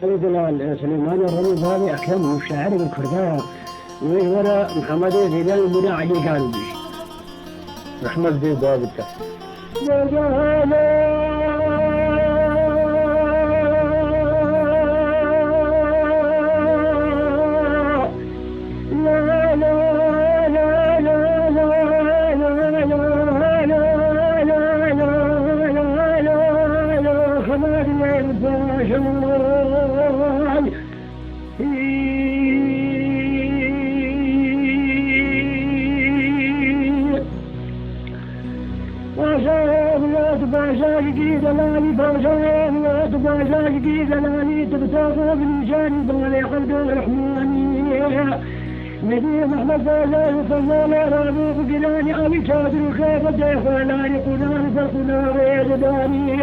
مثل سليمان الرمز هذه أكرم الشاعر الكردان وورا محمد زيدان المنى علي قالوا بي محمد زي ضابطه نبي محمد فازا يصلى رابو بجلاني علي شادر وخيف الجيفاناني قنان فالقنا غير داني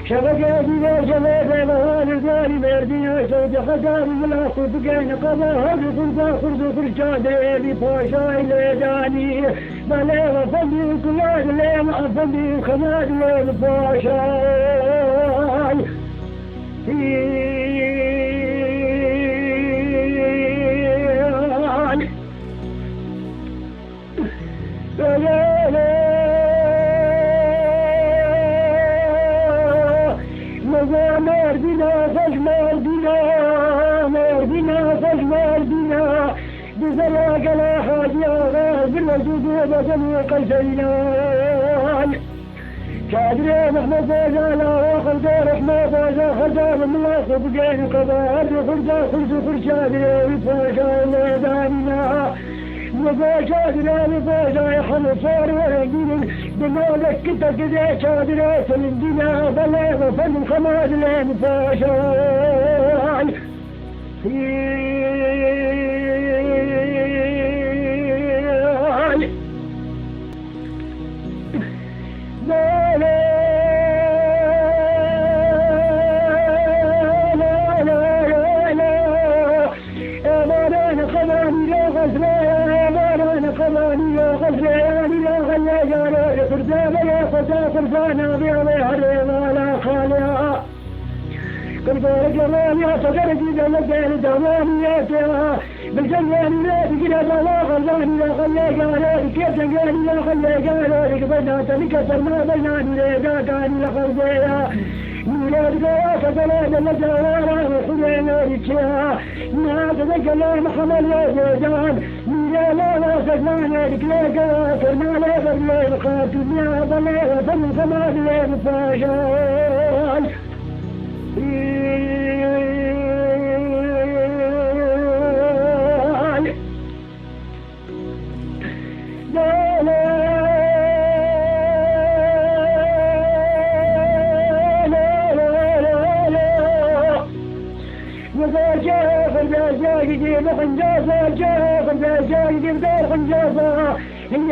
شبكة جدا شبكة بهان الغالي مردين سود خدار ولا صدقين قضى هذا خرطة خرطة خرشادة بفاشا إلى داني بلا وفندي كلاد لين أفندي خماد لين فاشا كادر محمد فازا لا خلدار رحمة فازا خلدار من الله صدقين قضاء خلدار خلدار خرشادر وفاشا إلى داننا وفا شادر وفاشا يحل صار ورقين دمالك كنت كذا شادر سلندنا بلا وفن خماد لين فاشا فرزانا بيضي حريما لا خاليا كنفار جماليا صدرتي دلقين دوانياتها بالجنان لا تقنا لا غزاني لا خليقا لا كيف تنقاني لا خليقا لا لقبنا تنكسر ما بيناني لا كاني لا خلقيا ميلاد قواك بلاد الجوارة وحلينا رجيها ما تذكر محمد يا زيدان ميلاد لا سجنان رجليك كرنا لا برلي خاتم يا بلي فن كمان لا مفاجان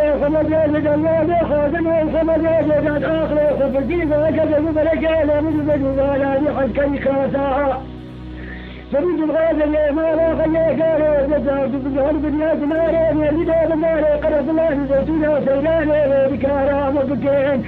هي خمجة جلالة خادم خمجة جلالة آخر خفجيبة كذب برجالة من بجوالة لحد كي خاساها فريد الغازة اللي ما لا خليه قالوا جزاك بجهر بنيات نارين يلدى بناري قرب الله زيتنا سيلاني بكارا مبكين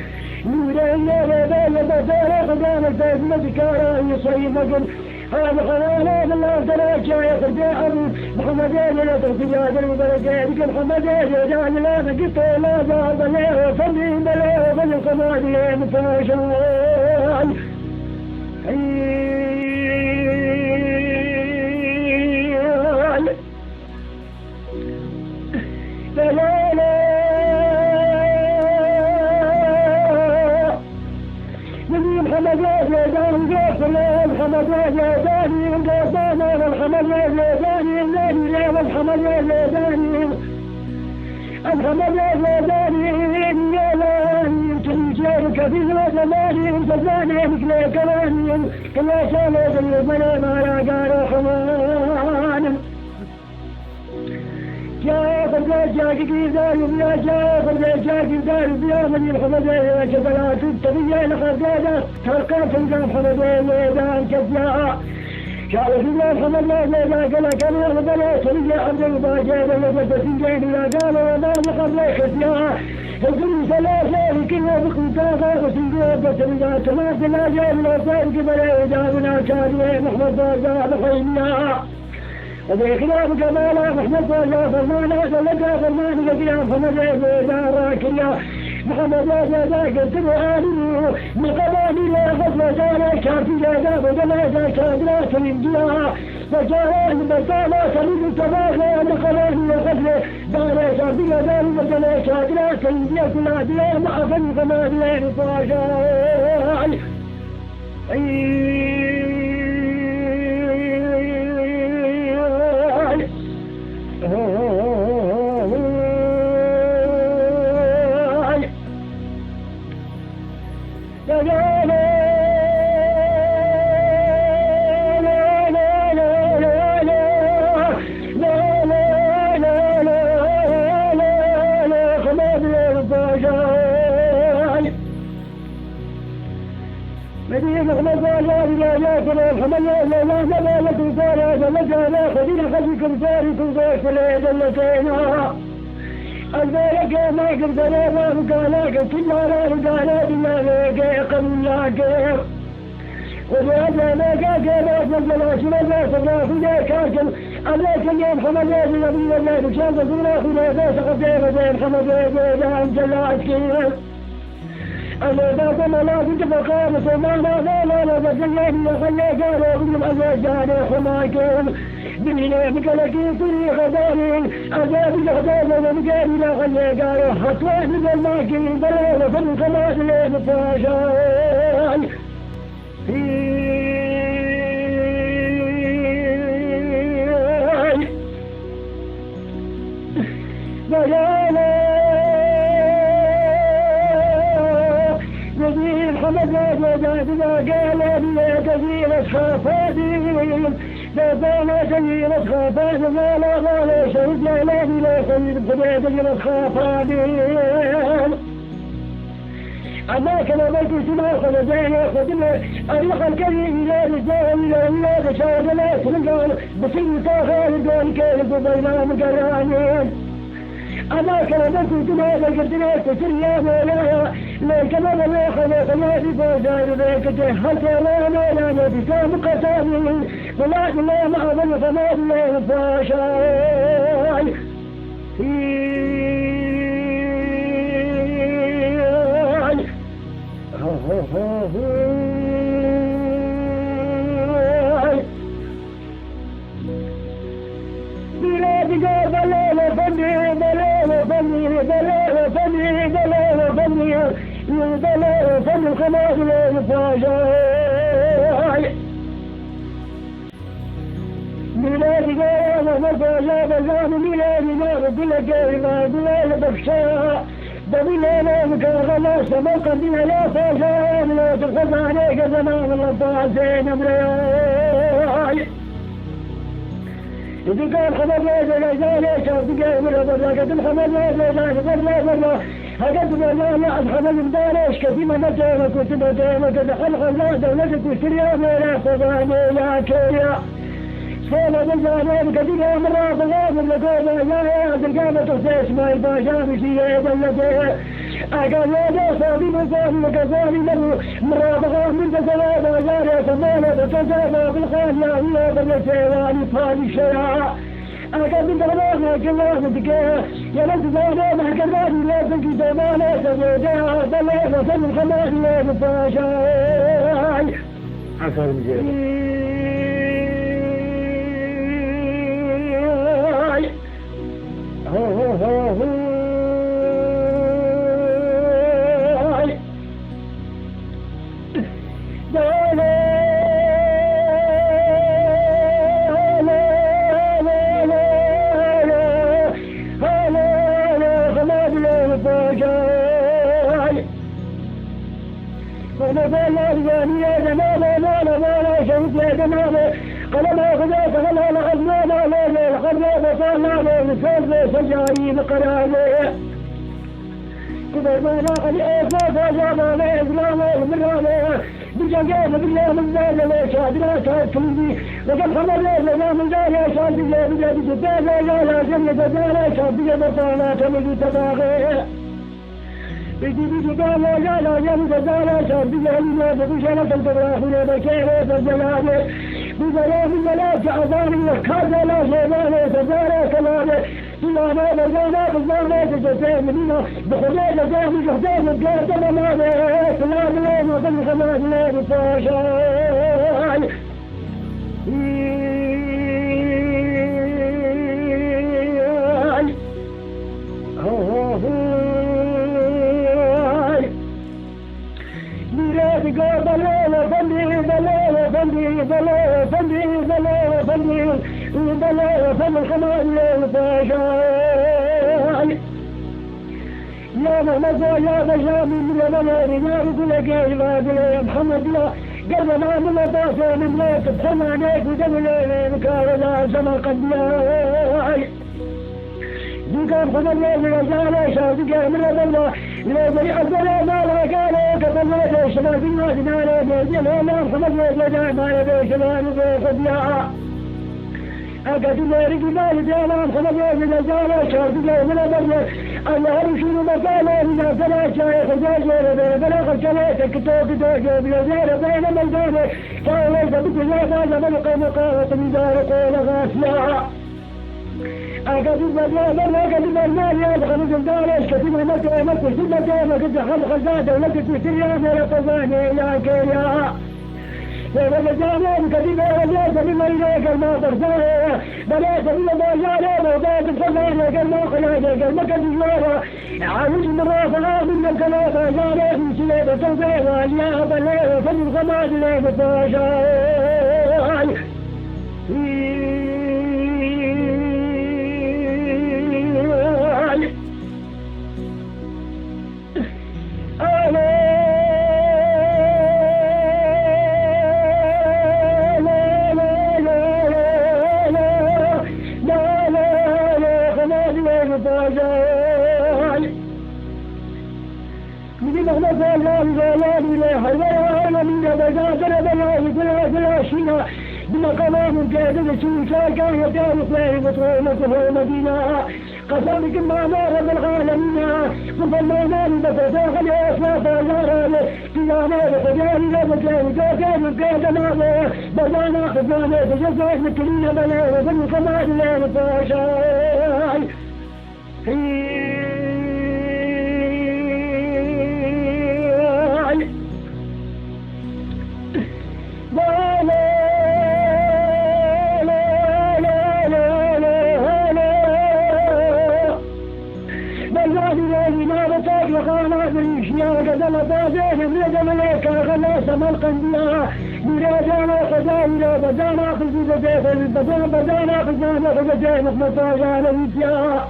نورين يا بابا بطارة خدام الزيت مذكارا يصيبكم هذا خلانا بالله تراجع يا خدام محمد لا تغفيات المبركات محمد جعل لا بقيت لا ضرب له وفني بلا وفن القمادي مفاشل لا لا لا محمد يا داني محمد يا داني محمد يا داني محمد يا داني محمد يا داني تنجيرك في زماني وزماني مثل كلامي كما سالت المنى ما قال حمان جاء فرجاك كيزان يا جاء فرجاك كيزان يا من الحمد يا جبلات التبية لخرجاجة ترقى تنقى محمد يا دان كذا شعر الله محمد لا قال كان يغلبنا سريع عبد الباجي ولا تسجيل لا قال ولا قبل خسيا الكل ثلاثة لكن بخطاها وسجوا بسريع تمام لا جاب لا صار قبل إدارنا كان محمد باجي بخيميا وبخلاف كمال محمد باجي فرمانا لقى فرمان قديم محمد إدارة كلها محمد لا قلت له آمنوا من قبل لا غفل جانا كان في جانا وجنا كان لا تنجيها فجاء بسالة سليم التباغى من قبل لا غفل دارا كان في جانا وجنا كان لا تنجيها كل عدلا مع فن كمال لا نفاجا البارك ما قدر ما قالك كل ما قال بما لك قبل لك وهذا ما قال ما قال ما صبر في ذاك عليك اليوم محمد النبي الله شاف الله في ذاك قدام محمد عن جلات كثير أنا ذاك ما لا كنت بقام سما لا بدلني خليك قالوا الله جاري حماكم بنينا بكلكي سري خدارين أجاب الأخدار ومجاري لا خليك قالوا حطوه من الماكين بلا وفن خلاص ليه بفاشاي لا سيد الخافات لا شهد لا سيد الخافات أما كما بيت سمع خلجان خدمة أريخ الكريم إلى رجال إلى رشاد لا سنقال بسيط خالد كالب بينام قرانين أما كما بيت سمع خلجان تسريا مولاها لا كما لا خلق لا بفجار ذاك حتى لا بسام قسامين ولا لا معظم فما لا فاشاي بلاد بلال فني بلال فني بلال فني بلال فني بلال فني خلاص لا فاشاي بلاد بلال فني بلال بلاد بلاد بلاد بخشاء بلاد مكرمة سمك بلا فاشاي لا تخف عليك زمان الله فاشين امري إذا كان خبر لا زال شاف جامل هذا كان خبر لا هذا بالله لا خبر بدارش كثير ما جاء كنت بدأ كذا خلق دولة سوريا ولا خبر لا كيا سنة بالزمان كثير مرة بغاب لقوم يا الجامعة تسمع ما يباشر في بلده أقل لا صابي مزاج كزاني مرة بغاب من زمان ولا سمانة تزال بالخان يا بلده واني فاني شيا أقل من زمان كلا مدكه يا لازم زمان ما كذاني لازم في زمان سبوده بلده وسن خلاص لا بفاشاي عسل مجيء سجاري بقرابه كبر ما ناقل إيه فوق جامعه إسلامه بالرابه بجاجة بالله من ذا لا شادنا شادني لكن خمر لا من ذا لا شادني لا بجدا لا جميع ذا شادني بطانا تمد تباغي بيجي قال لا جميع ذا شادني لا بجانا تباغي بكير فجلاله بجلال لا تعذاني وكذا لا جمال تزال كلامه إلا ما لقينا بالله تجسام منا بخلال جامي جهدان القادم ما لا سلام الله وظل خمان لا بفاشاي ميراد قاد لا فندي لا فندي لا فندي لا فندي بلا فم خمان لا فاشاي يا محمد يا بجامي من بلا رجال كل كيف يا محمد لا قبل ما من طاسه من لا تفهم عليك ودم لا بكار لا سما قد لا كان خبر لا رجال شادك من بلا لا بريء الزلا ما لا كان كبر لا شباب الناس لا لا لا خبر لا ما لا شباب قد لا أقعد مارك مال جانا خلنا من الجانا شارد لا من البر الله رشيد مكانه من الزنا شايخ جاجر بلغ الكلام كتاب جاجر بلغير بين ميدانه كان ليس بجزاء هذا ملقى مقامة من دار قول غافلا أقعد المال يا خلص الدار كتب مكة مكة كل مكان قد خلق الزاد ولك تسير يا قزاني يا كيا ولا جانب كذب ولا كذب إليك الماطر سايا بلا كذب ما جانب وضاد الفضل كما خلاك كما كذب عاوز مرافعة من الكلام جانب سليب توفيق يا بلا فضل خماد ليك فاشاي بمقام جادل سوسا كان يدار فيه وطرمته مدينة قسمك ما نار بالعالمين وفلنا بفتاح الأسلاف الأرض قيامة خجال لا مكان كان كان ماله بدانا خزانة تجزء مكرية بلا وفن كمال لا مفاشاي القندية برجانا خزانا بدانا خزيزة بدانا خزانا خزانا مطاجانا ويتيا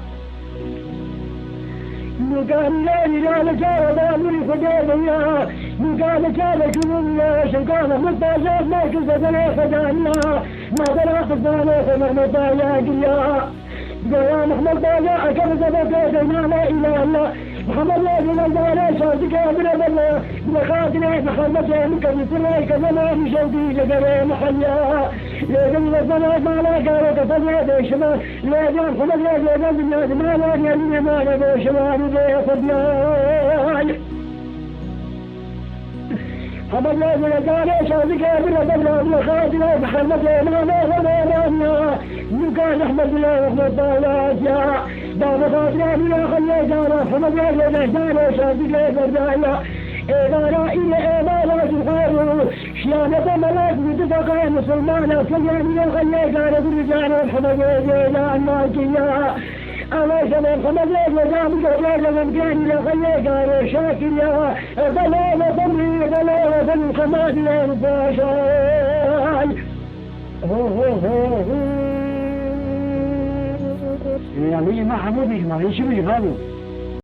مكان لا رجال جارة من خزانا مكان جارة كنيا شكانا مطاجانا ما كزانا خزانا ما دنا خزانا مطاجانا يا محمد بايا أكبر زبادة لا إله إلا محمد لا إله إلا شادك أبن الله بخاطر محمد منك بسرعك كما مشودي لقرى محيا يا جميل الزمان ما لا قالك فضيا بشمال لا جان محمد لا جان بالناس ما لا يلي ما لا بشمال بي فضيا محمد لا إله شادك أبن الله بخاطر محمد ما لا كان أحمد الله رحمة الله يا بابا خاطران يا خلي جارة حمد الله جارة شادي لا بردايا إدارة إلى إدارة الخير شيانة ملاك بتفقى مسلمانة كيان يا خلي جارة برجال حمد الله الناكية أنا زمان حمد الله جامي جارة من كان يا خلي جارة شاكر يا بلا وضمي بلا وضمي خماد لا نفاشاي يعني ما حمودي ما يشوف يفهموا